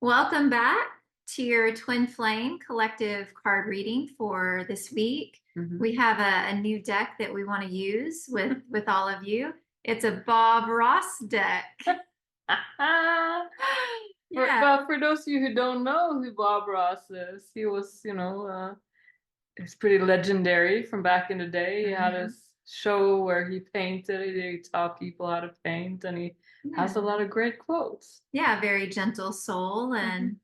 Welcome back to your Twin Flame collective card reading for this week. Mhm. We have a new deck that we want to use with all of you. It's a Bob Ross deck. Yeah. For those of you who don't know who Bob Ross is, he was, he's pretty legendary from back in the day. He had Mhm. his show where he painted, he taught people how to paint, and he has a Yeah. lot of great quotes. Yeah, very gentle soul. Mhm.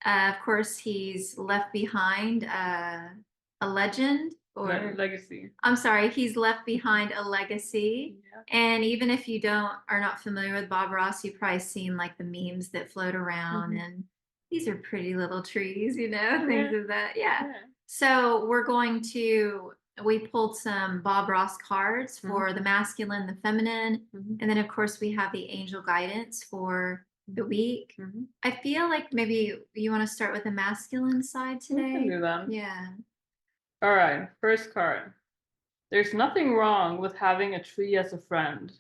And of course, he's left behind a legend, or Legacy. I'm sorry, he's left behind a legacy. Yeah. And even if you are not familiar with Bob Ross, you've probably seen like the memes that float around, Mhm. and these are pretty little trees, things Yeah. of that. Yeah. Yeah. So we pulled some Bob Ross cards Mhm. for the masculine, the feminine, Mhm. and then of course we have the angel guidance for the week. Mhm. I feel like maybe you want to start with the masculine side We can today. do that. Yeah. All right, first card. There's nothing wrong with having a tree as a friend.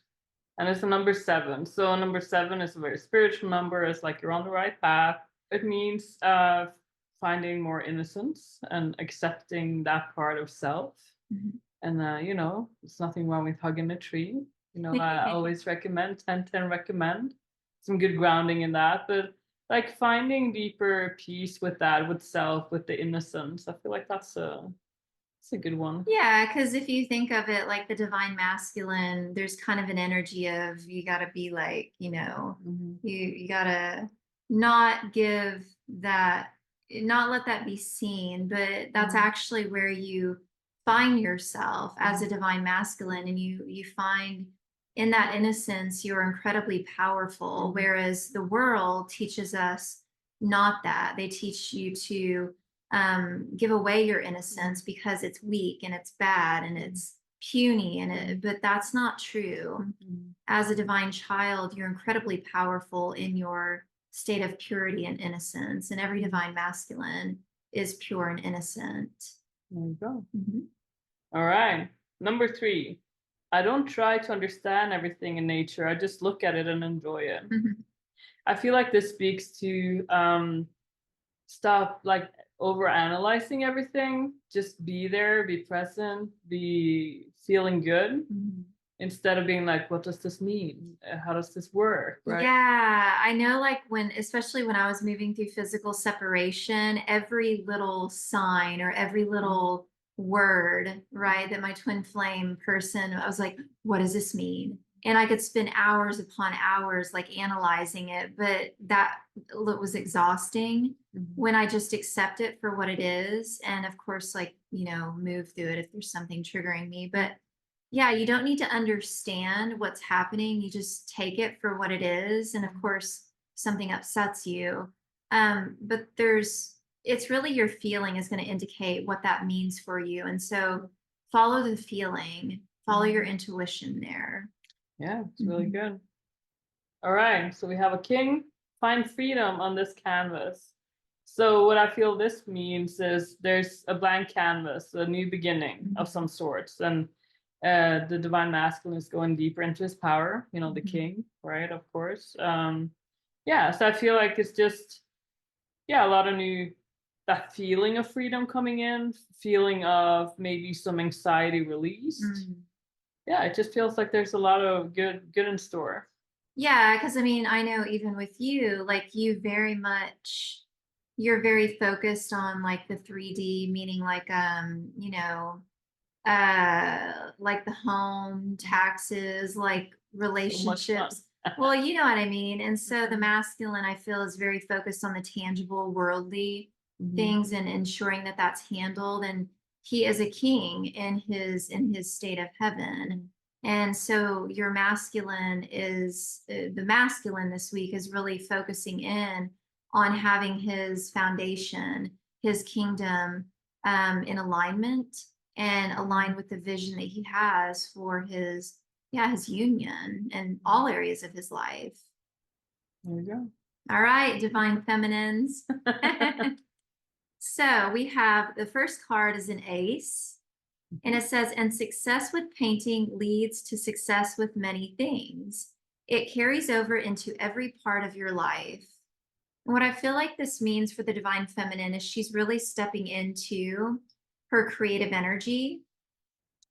And it's a number 7. So number 7 is a very spiritual number. It's like you're on the right path. It means finding more innocence and accepting that part of self. Mhm. And there's nothing wrong with hugging a tree. I always recommend 10-10 recommend some good grounding in that. But like finding deeper peace with that, with self, with the innocence. I feel like that's a good one. Yeah, because if you think of it like the divine masculine, there's kind of an energy of you got to be like, Mhm. you got to not give that, not let that be seen, but that's Mhm. actually where you find yourself as a Mhm. divine masculine, and you find in that innocence you're incredibly powerful, Mhm. whereas the world teaches us not that. They teach you to give away your innocence because it's weak and it's bad and Mhm. it's puny, but that's not true. Mhm. As a divine child, you're incredibly powerful in your state of purity and innocence, and every Mhm. divine masculine is pure and innocent. There you go. Mhm. All right. Number 3. I don't try to understand everything in nature. I just look at it and enjoy it. Mhm. I feel like this speaks to stop like over analyzing everything. Just be there, be present, be feeling good Mhm. instead of being like, what does this mean? How does this work? Right? Yeah, I know, like especially when I was moving through physical separation, every little sign or every Mhm. little word, right, that my twin flame person, I was like, what does this mean? And I could spend hours upon hours like analyzing it, but that was exhausting Mhm. when I just accept it for what it is. And of course, like, move through it if there's something triggering me. But yeah, you don't need to understand what's happening. You just take it for what it is. And of Mhm. course, something upsets you. But it's really your feeling is going to indicate what that means for you. And so follow the feeling, follow your Mhm. intuition there. Yeah, it's really Mhm. good. All right, so we have a king. Find freedom on this canvas. So what I feel this means is there's a blank canvas, a new beginning of some Mhm. sorts, and the divine masculine is going deeper into his power. The Mhm. king, right? Of course. Yeah. So I feel like it's just a lot of new that feeling of freedom coming in, feeling of maybe some anxiety released. Mhm. Yeah, it just feels like there's a lot of good in store. Yeah, because I mean, I know even with you, like you're very focused on like the 3D, meaning like like the home, taxes, like So much fun. relationships. Well, you know what I mean. And so the Mhm. masculine, I feel, is very focused on the tangible, worldly Mhm. things and ensuring that that's handled. And he is a king in his state of heaven. And so your masculine is the masculine this week is really focusing in on having his foundation, his kingdom in alignment and align with the vision that he has for his union and all areas of his life. There you All right, divine feminines. go. So we have the first card is an ace, and it says, and success with painting leads to success with many things. It carries over into every part of your life. what I feel like this means for the divine feminine is she's really stepping into her creative energy.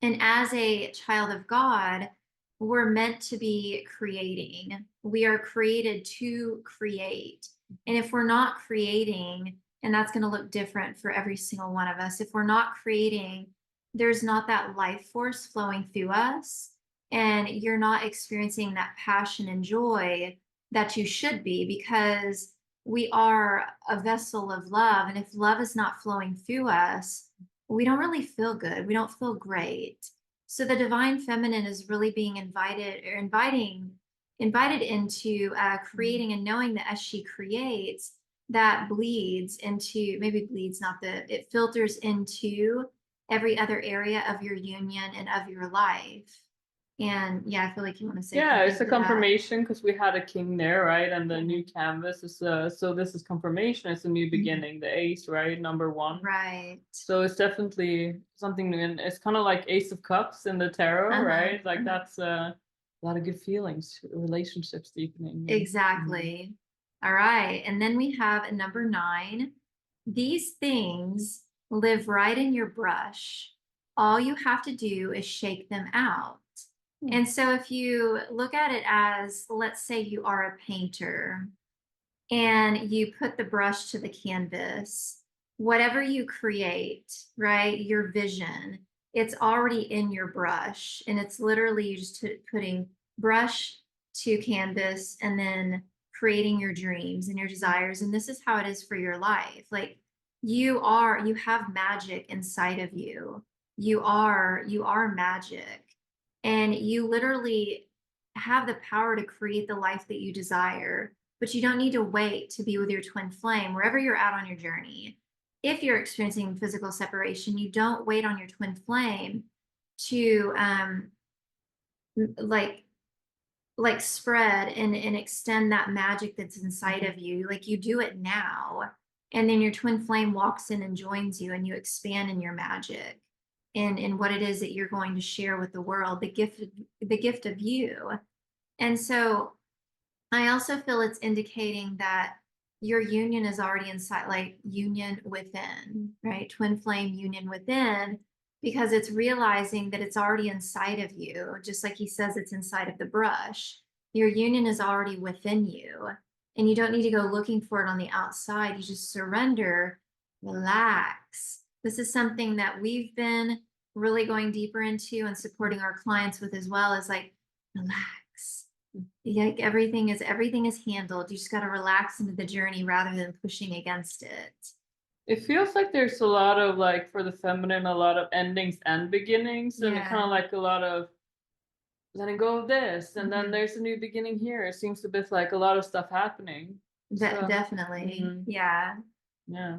And as a child of God, we're meant to be creating. We are created to create. And if we're not creating, and that's going to look different for every single one of us, if we're not creating, there's not that life force flowing through us, and you're not experiencing that passion and joy that you should be, because we are a vessel of love. And if love is not flowing through us, we don't really feel good. We don't feel great. So the divine feminine is really being invited into creating, and knowing that as she creates, that bleeds into, maybe bleeds, not the, it filters into every other area of your union and of your life. And yeah, I feel like you want to say Yeah, something it's a to that. confirmation because we had a king there, right? And the new canvas is so this is confirmation. It's a new beginning, the ace, right? Number one. Right. So it's definitely something new, and it's kind of like Ace of Cups in the tarot, right? Like that's a lot of good feelings, relationships deepening. Exactly. All right. And then we have a number 9. These things live right in your brush. All you have to do is shake them out. And so if you look at it as, let's say you are a painter and you put the brush to the canvas, whatever you create, right, your vision, it's already in your brush. And it's literally just putting brush to canvas and then creating your dreams and your desires. And this is how it is for your life. Like you have magic inside of you. You are magic. And you literally have the power to create the life that you desire, but you don't need to wait to be with your twin flame wherever you're at on your journey. If you're experiencing physical separation, you don't wait on your twin flame to like spread and extend that magic that's inside of you. Like you do it now, and then your twin flame walks in and joins you, and you expand in your magic and in what it is that you're going to share with the world, the gift of you. And so I also feel it's indicating that your union is already inside, like union within, right? Twin flame union within, because it's realizing that it's already inside of you, just like he says it's inside of the brush. Your union is already within you, and you don't need to go looking for it on the outside. You just surrender, relax. This is something that we've been really going deeper into and supporting our clients with as well, is like, relax. Like everything is handled. You just got to relax into the journey rather than pushing against it. It feels like there's a lot of, like, for the feminine, a lot of endings and beginnings, and it kind of like a lot of letting go of this, and then there's a new beginning here. It seems a bit like a lot of stuff happening. Definitely. Yeah. Yeah.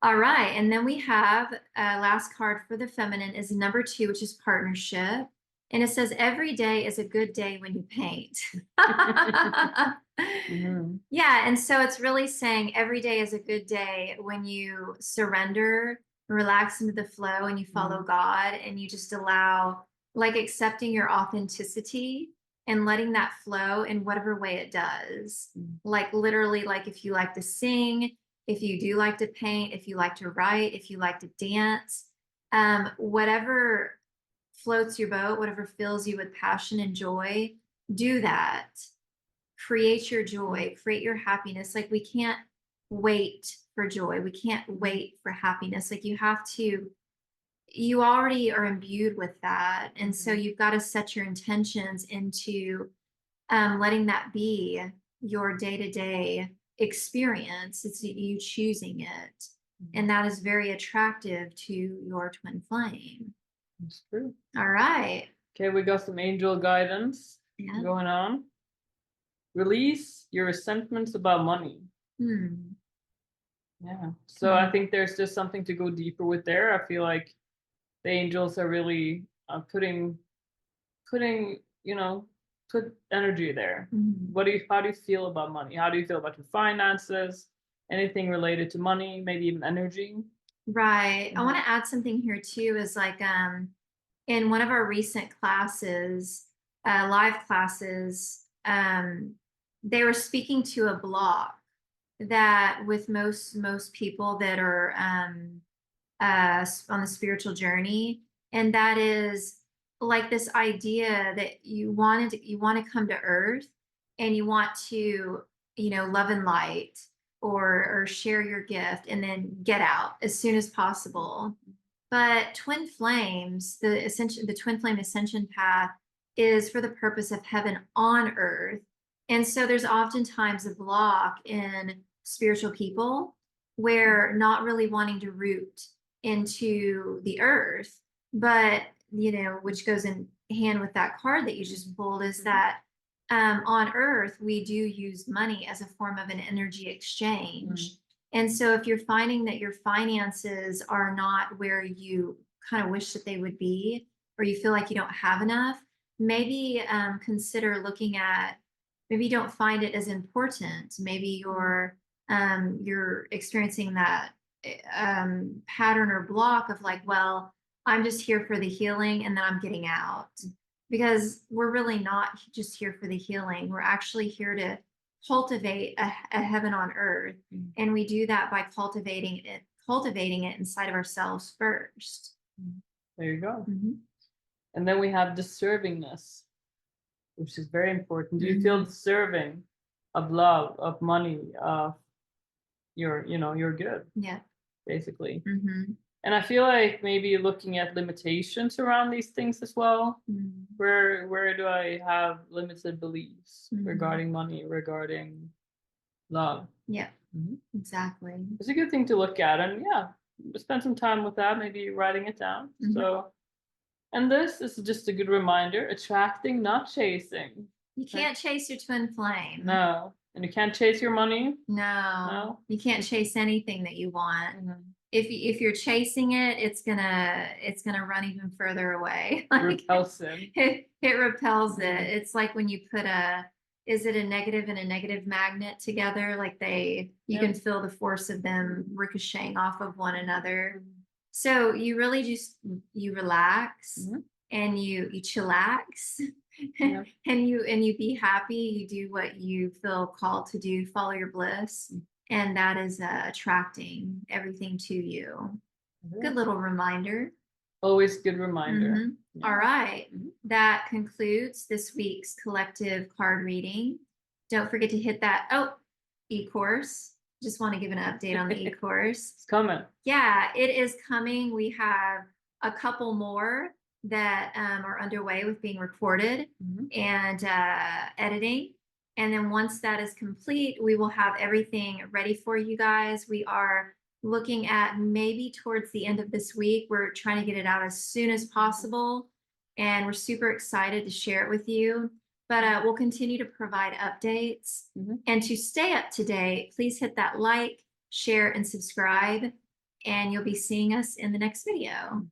All right. And then we have last card for the feminine is number 2, which is partnership. And it says, every day is a good day when you paint. Yeah. And so it's really saying every day is a good day when you surrender, relax into the flow, and you follow God, and you just allow, like, accepting your authenticity and letting that flow in whatever way it does. Like literally, like if you like to sing, if you do like to paint, if you like to write, if you like to dance, whatever floats your boat, whatever fills you with passion and joy, do that. Create your joy, create your happiness. Like we can't wait for joy. We can't wait for happiness. Like you already are imbued with that. And so you've got to set your intentions into letting that be your day-to-day experience. It's you choosing it. And that is very attractive to your twin flame. That's true. All right. Okay, we got some angel guidance going on. Release your resentments about money. Yeah. So I think there's just something to go deeper with there. I feel like the angels are really putting, put energy there. How do you feel about money? How do you feel about your finances? Anything related to money, maybe even energy? Right. I want to add something here too, is like in one of our recent classes, live classes, they were speaking to a block that with most people that are on the spiritual journey, and that is like this idea that you want to come to earth and you want to, love and light, or share your gift and then get out as soon as possible. But twin flames, the twin flame ascension path is for the purpose of heaven on earth. And so there's oftentimes a block in spiritual people where not really wanting to root into the earth, but which goes in hand with that card that you just pulled, is that on earth we do use money as a form of an energy exchange. And so if you're finding that your finances are not where you kind of wish that they would be, or you feel like you don't have enough, maybe consider looking at, maybe you don't find it as important. Maybe you're experiencing that pattern or block of like, well, I'm just here for the healing and then I'm getting out. Because we're really not just here for the healing. We're actually here to cultivate a heaven on earth. And we do that by cultivating it inside of ourselves first. There you go. And then we have deservingness, which is very important. Do you feel deserving of love, of money, of you're good? Yeah. Basically. And I feel like maybe looking at limitations around these things as well. Where do I have limited beliefs regarding money, regarding love? Yeah. Exactly. It's a good thing to look at, and spend some time with that, maybe writing it down. So, and this is just a good reminder: attracting, not chasing. You can't chase your twin flame. No. And you can't chase your money. No. You can't chase anything that you want. If you're chasing it, it's gonna run even further away. Repulsive. It repels it. It's like when you put is it a negative and a negative magnet together? Like you can feel the force of them ricocheting off of one another. So you really just, you relax and you chillax. And you be happy. You do what you feel called to do. Follow your bliss. And that is attracting everything to you. Good little reminder. Always good reminder. All right. That concludes this week's collective card reading. Don't forget to hit that e-course. Just want to give an update on the e-course. It's coming. Yeah, it is coming. We have a couple more that are underway with being recorded and editing. And then once that is complete, we will have everything ready for you guys. We are looking at maybe towards the end of this week. We're trying to get it out as soon as possible. And we're super excited to share it with you. But we'll continue to provide updates. And to stay up to date, please hit that like, share, and subscribe. And you'll be seeing us in the next video.